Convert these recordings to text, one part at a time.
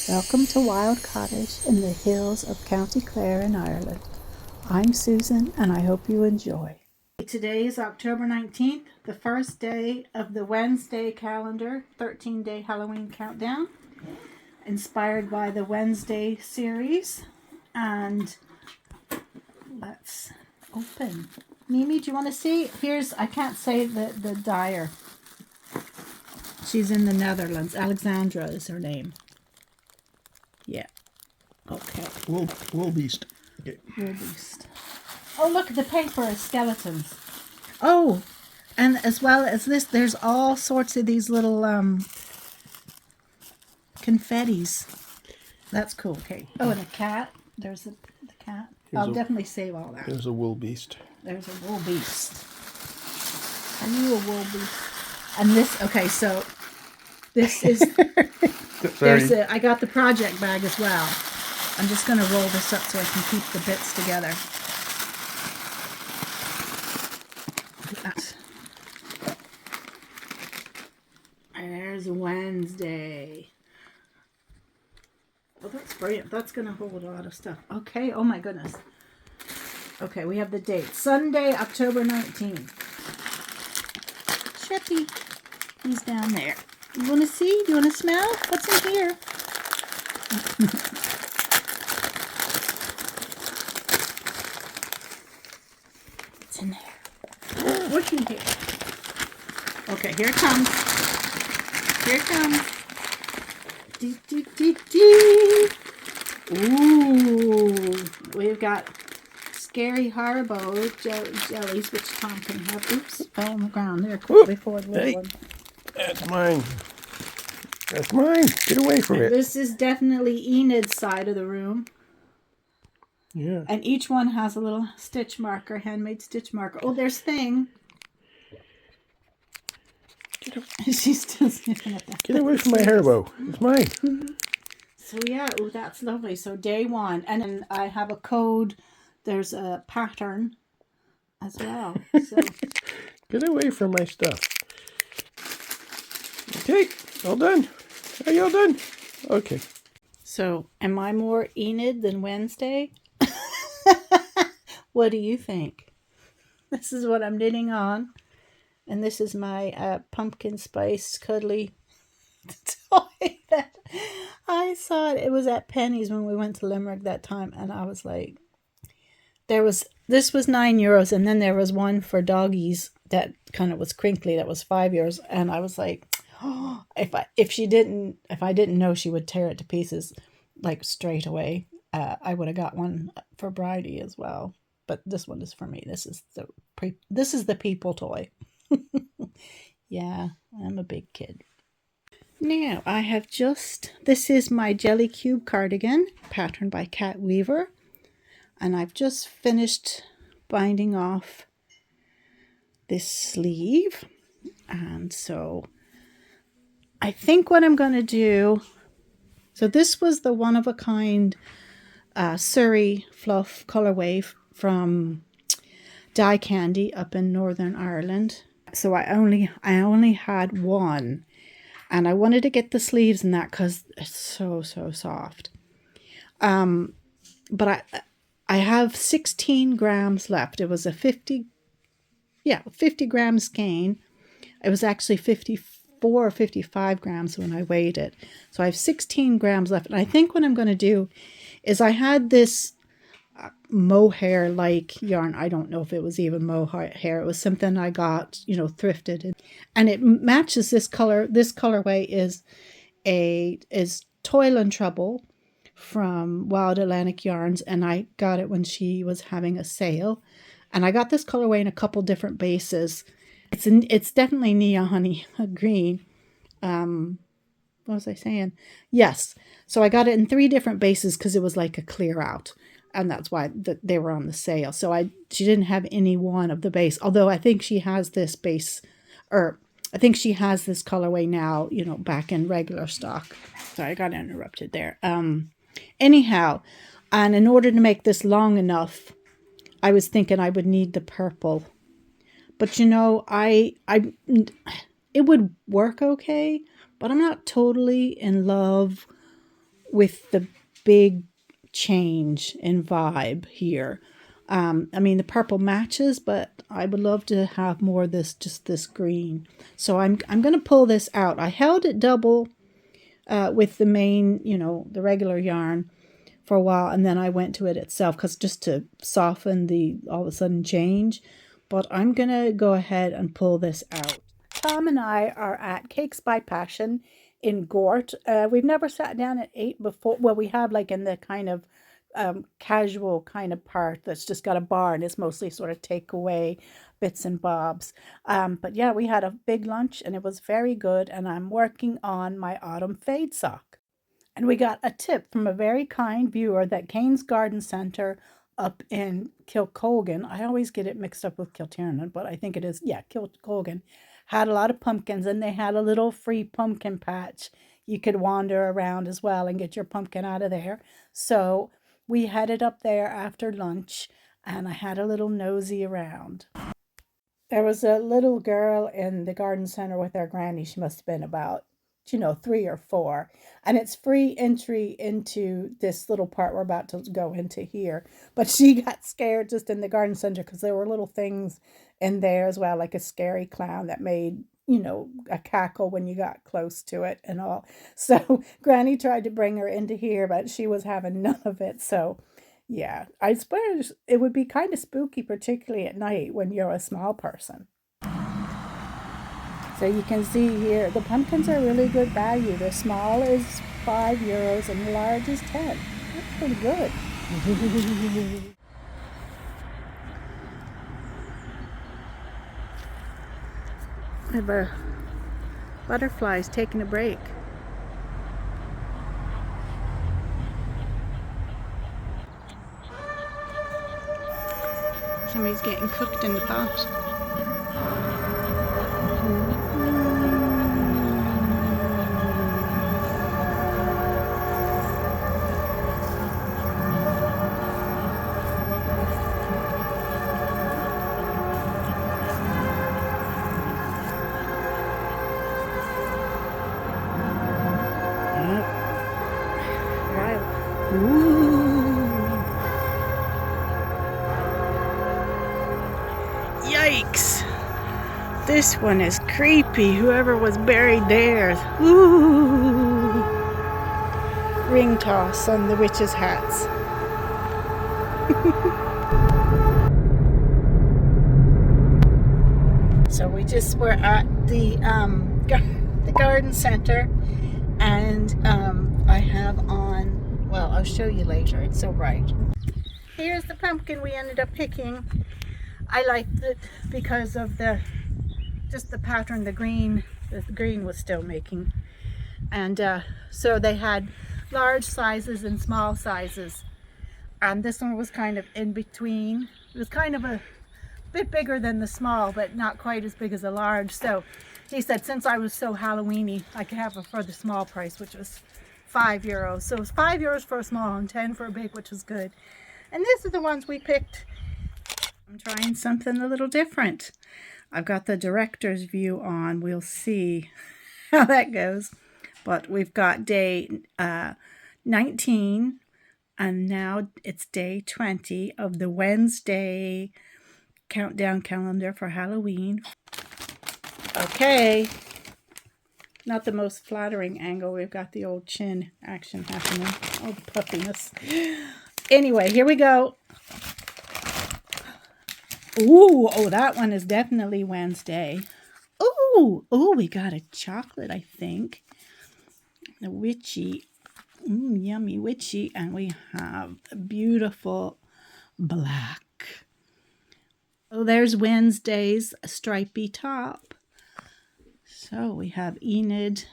Welcome to Wild Cottage in the hills of County Clare in Ireland. I'm Susan and I hope you enjoy. Today is October 19th, the first day of the Wednesday calendar, 13-day Halloween countdown, inspired by the Wednesday series. And let's open. Mimi, do you want to see? I can't say the dyer. She's in the Netherlands. Alexandra is her name. Yeah. Okay. Wolbeest. Okay. Wolbeest. Oh, look, the paper is skeletons. Oh, and as well as this, there's all sorts of these little confettis. That's cool. Okay. Oh, and a cat. There's the cat. I'll definitely save all that. There's a Wolbeest. There's a Wolbeest. Are you a Wolbeest? And this, okay, so this is, I got the project bag as well. I'm just going to roll this up so I can keep the bits together. There's Wednesday. Oh, that's brilliant. That's going to hold a lot of stuff. Okay. Oh, my goodness. Okay, we have the date. Sunday, October 19th. Chippy. He's down there. You want to see? Do you want to smell? What's in here? What's in there? What's in here? Okay, here it comes. Here it comes. Dee, dee, dee, dee. Ooh, we've got Scary Haribo jellies, which Tom can have. Oops, fell on the ground there before the little one. That's mine. That's mine. Get away from it. This is definitely Enid's side of the room. Yeah. And each one has a little stitch marker, handmade stitch marker. Oh, there's Thing. She's still sniffing at that. Get away from my Haribo. It's mine. So yeah, oh, that's lovely. So day one. And then I have a code. There's a pattern as well. So Get away from my stuff. Okay, all done. Are you all done? Okay. So am I more Enid than Wednesday? What do you think? This is what I'm knitting on. And this is my pumpkin spice cuddly toy that I saw. It was at Penny's when we went to Limerick that time. And I was like, this was €9. And then there was one for doggies that kind of was crinkly. That was €5. And I was like, oh, if I didn't know she would tear it to pieces like straight away, I would have got one for Bridie as well. But this one is for me. This is the people toy. Yeah, I'm a big kid. Now I have this is my Jelly Cube cardigan patterned by Cat Weaver, and I've just finished binding off this sleeve. And so I think what I'm going to do, so this was the one of a kind Surrey fluff colorway from Dye Candy up in Northern Ireland. So I only had one, and I wanted to get the sleeves in that because it's so soft. But I have 16 grams left. It was a 50 gram skein. It was actually 54 or 55 grams when I weighed it. So I have 16 grams left. And I think what I'm going to do is I had this mohair like yarn. I don't know if it was even mohair. It was something I got, thrifted. And it matches this color. This colorway is Toil and Trouble from Wild Atlantic Yarns. And I got it when she was having a sale. And I got this colorway in a couple different bases. It's definitely neon honey green. What was I saying? Yes. So I got it in 3 different bases because it was like a clear out. And that's why they were on the sale. So she didn't have any one of the base. Although I think she has this base, or I think she has this colorway now, back in regular stock. Sorry, I got interrupted there. Anyhow, and in order to make this long enough, I was thinking I would need the purple. But it would work okay, but I'm not totally in love with the big change in vibe here. I mean, the purple matches, but I would love to have more of this, just this green. So I'm going to pull this out. I held it double with the main, you know, the regular yarn for a while, and then I went to it itself because just to soften the all of a sudden change. But I'm going to go ahead and pull this out. Tom and I are at Cakes by Passion in Gort. We've never sat down and ate before. Well, we have like in the kind of casual kind of part that's just got a bar and it's mostly sort of takeaway bits and bobs. But yeah, we had a big lunch and it was very good. And I'm working on my autumn fade sock. And we got a tip from a very kind viewer that Kane's Garden Centre up in Kilcolgan, I always get it mixed up with Kilternan, but I think it is, yeah, Kilcolgan, had a lot of pumpkins and they had a little free pumpkin patch. You could wander around as well and get your pumpkin out of there. So we headed up there after lunch and I had a little nosy around. There was a little girl in the garden center with her granny. She must have been about, 3 or 4. And it's free entry into this little part we're about to go into here. But she got scared just in the garden center because there were little things in there as well, like a scary clown that made, a cackle when you got close to it and all. So Granny tried to bring her into here, but she was having none of it. So yeah, I suppose it would be kind of spooky, particularly at night when you're a small person. So you can see here, the pumpkins are really good value. The small is €5 and the large is 10. That's pretty good. I have a butterflies taking a break. Somebody's getting cooked in the pot. Yikes! This one is creepy. Whoever was buried there. Ooh! Ring toss on the witches' hats. So we just were at the garden center, and I have on. Well, I'll show you later. It's so bright. Here's the pumpkin we ended up picking. I liked it because of the pattern the green was still making. And so they had large sizes and small sizes. And this one was kind of in between. It was kind of a bit bigger than the small, but not quite as big as a large. So he said since I was so Halloweeny, I could have it for the small price, which was €5. So it was €5 for a small and 10 for a big, which was good. And these are the ones we picked. I'm trying something a little different. I've got the director's view on. We'll see how that goes. But we've got day 19, and now it's day 20 of the Wednesday countdown calendar for Halloween. Okay. Not the most flattering angle. We've got the old chin action happening. Oh, the puffiness. Anyway, here we go. Ooh, oh, that one is definitely Wednesday. Ooh, we got a chocolate, I think. The witchy, yummy witchy, and we have a beautiful black. Oh, there's Wednesday's stripy top. So we have Enid,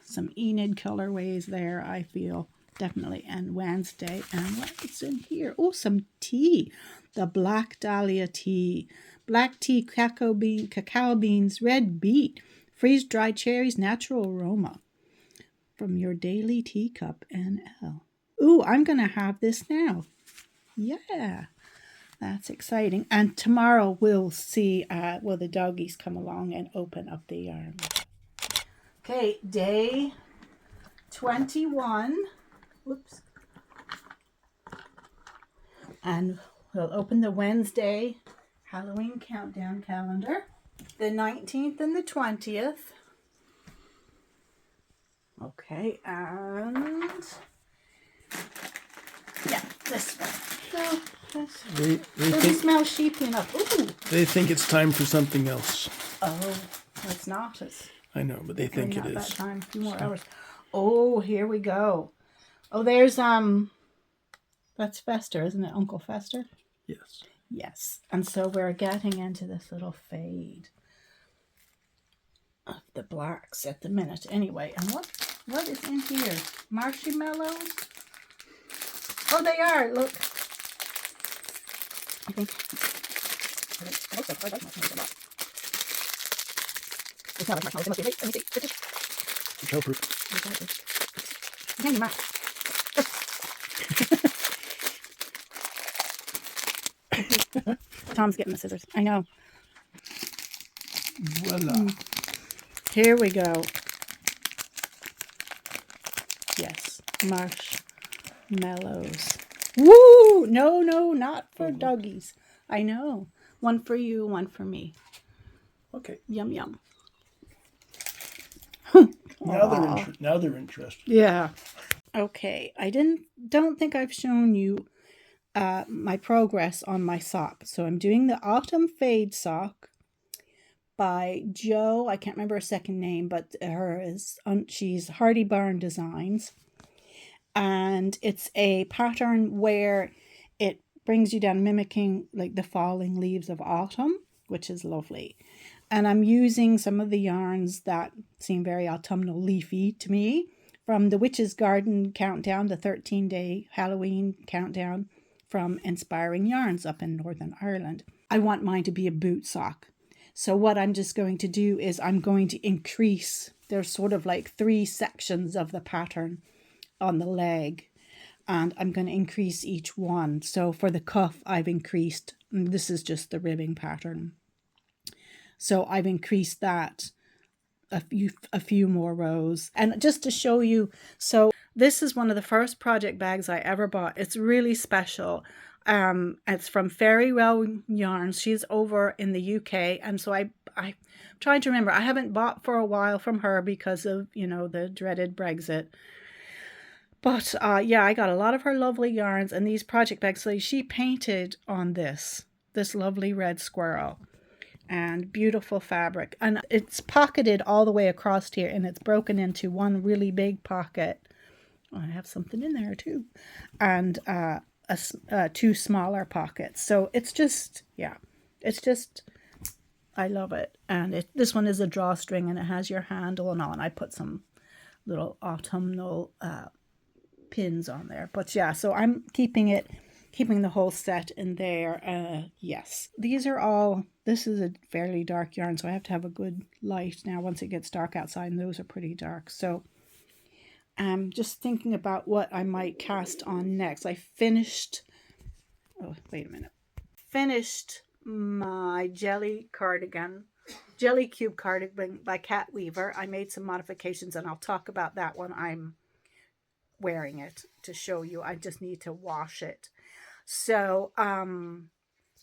some Enid colorways there, I feel, definitely, and Wednesday. And what's in here? Oh, some tea. The Black Dahlia tea, black tea, cacao beans, red beet, freeze-dried cherries, natural aroma. From your daily teacup NL. Ooh, I'm going to have this now. Yeah, that's exciting. And tomorrow we'll see, will the doggies come along and open up the yarn. Okay, day 21. Whoops. And we'll open the Wednesday Halloween countdown calendar. The 19th and the 20th. Okay, and yeah, this one. So, They doesn't think smell sheepy enough. Ooh. they think it's time for something else. Oh, it's not. It's I know, but they think it not that is. time. A few more hours. Oh, here we go. Oh, there's that's Fester, isn't it? Uncle Fester? Yes. Yes. And so we're getting into this little fade of the blacks at the minute. Anyway, and what is in here? Marshmallows? Oh, they are. Look. I think. It looks like marshmallows a lot. It's not like marshmallows. It must be. Let me see. It's helpful. Handy mark. Tom's getting the scissors. I know. Voila. Here we go. Yes. Marshmallows. Woo! No, not for doggies. I know. One for you, one for me. Okay. Yum, yum. Now they're interested. Yeah. Okay. I don't think I've shown you my progress on my sock. So I'm doing the Autumn Fade sock by Jo. I can't remember her second name, but she's Hardybarn Designs. And it's a pattern where it brings you down mimicking like the falling leaves of autumn, which is lovely. And I'm using some of the yarns that seem very autumnal leafy to me from the Witch's Garden countdown, the 13-day Halloween countdown from Inspiring Yarns up in Northern Ireland. I want mine to be a boot sock. So what I'm just going to do is I'm going to increase, there's sort of like 3 sections of the pattern on the leg, and I'm going to increase each one. So for the cuff, I've increased, this is just the ribbing pattern. So I've increased that a few more rows. And just to show you, so this is one of the first project bags I ever bought. It's really special. It's from Fairy Well Yarns. She's over in the UK, and so I'm trying to remember. I haven't bought for a while from her because of, the dreaded Brexit. But yeah, I got a lot of her lovely yarns and these project bags. So she painted on this lovely red squirrel and beautiful fabric. And it's pocketed all the way across here, and it's broken into one really big pocket. Oh, I have something in there too. And 2 smaller pockets. So it's just, I love it. And this one is a drawstring, and it has your handle and all. And I put some little autumnal pins on there. But yeah, so I'm keeping the whole set in there. Yes, this is a fairly dark yarn, so I have to have a good light now once it gets dark outside, and those are pretty dark. So I'm just thinking about what I might cast on next. I finished my jelly cube cardigan by Katt Weaver. I made some modifications, and I'll talk about that when I'm wearing it to show you. I just need to wash it. So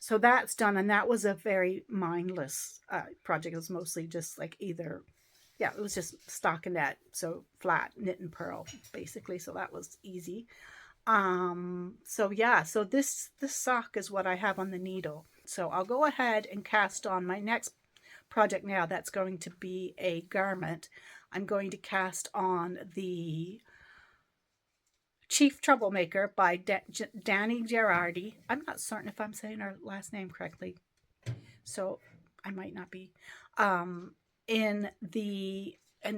so that's done, and that was a very mindless project. It was mostly just like it was just stockinette, so flat knit and purl basically. So that was easy. So yeah, so this sock is what I have on the needle. So I'll go ahead and cast on my next project now. That's going to be a garment. I'm going to cast on the Chief Troublemaker by Dani Gerhardi. I'm not certain if I'm saying her last name correctly, so I might not be. In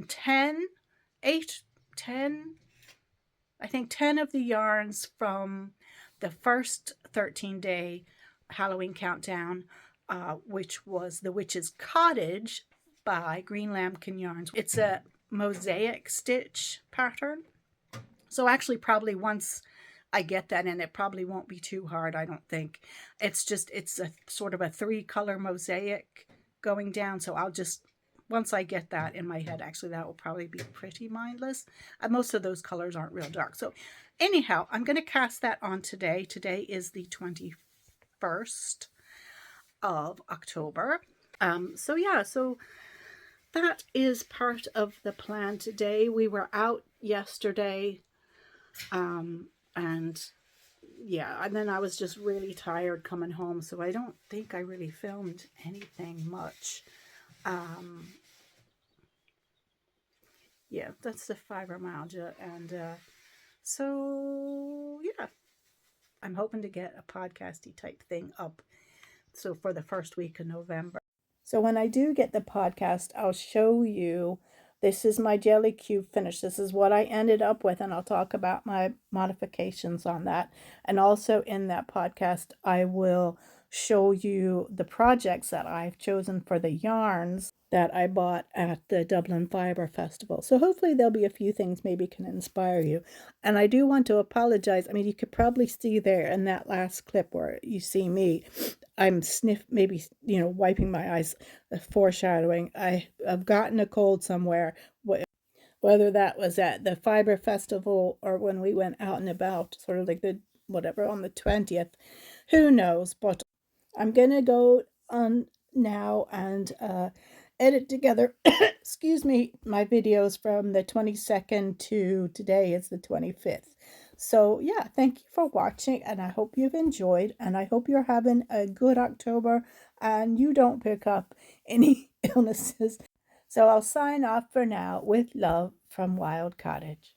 10 of the yarns from the first 13-day Halloween countdown, which was The Witch's Cottage by Green Lambkin Yarns. It's a mosaic stitch pattern. So actually probably once I get that in, it probably won't be too hard, I don't think. It's a sort of a 3-color mosaic going down. So I'll just once I get that in my head, actually, that will probably be pretty mindless. Most of those colors aren't real dark. So anyhow, I'm going to cast that on today. Today is the 21st of October. So yeah, so that is part of the plan today. We were out yesterday, and yeah, and then I was just really tired coming home, so I don't think I really filmed anything much. Yeah, that's the fibromyalgia, and so yeah, I'm hoping to get a podcasty type thing up, so for the first week of November. So when I do get the podcast, I'll show you. This is my jelly cube finish. This is what I ended up with, and I'll talk about my modifications on that. And also in that podcast, I will show you the projects that I've chosen for the yarns that I bought at the Dublin Fibre Festival. So hopefully there'll be a few things maybe can inspire you. And I do want to apologize. I mean, you could probably see there in that last clip where you see me, I'm maybe, wiping my eyes, foreshadowing. I've gotten a cold somewhere, whether that was at the Fibre Festival or when we went out and about, sort of like on the 20th. Who knows? But I'm going to go on now and edit together, excuse me, my videos from the 22nd to today is the 25th. So yeah, thank you for watching, and I hope you've enjoyed, and I hope you're having a good October and you don't pick up any illnesses. So I'll sign off for now with love from Wild Cottage.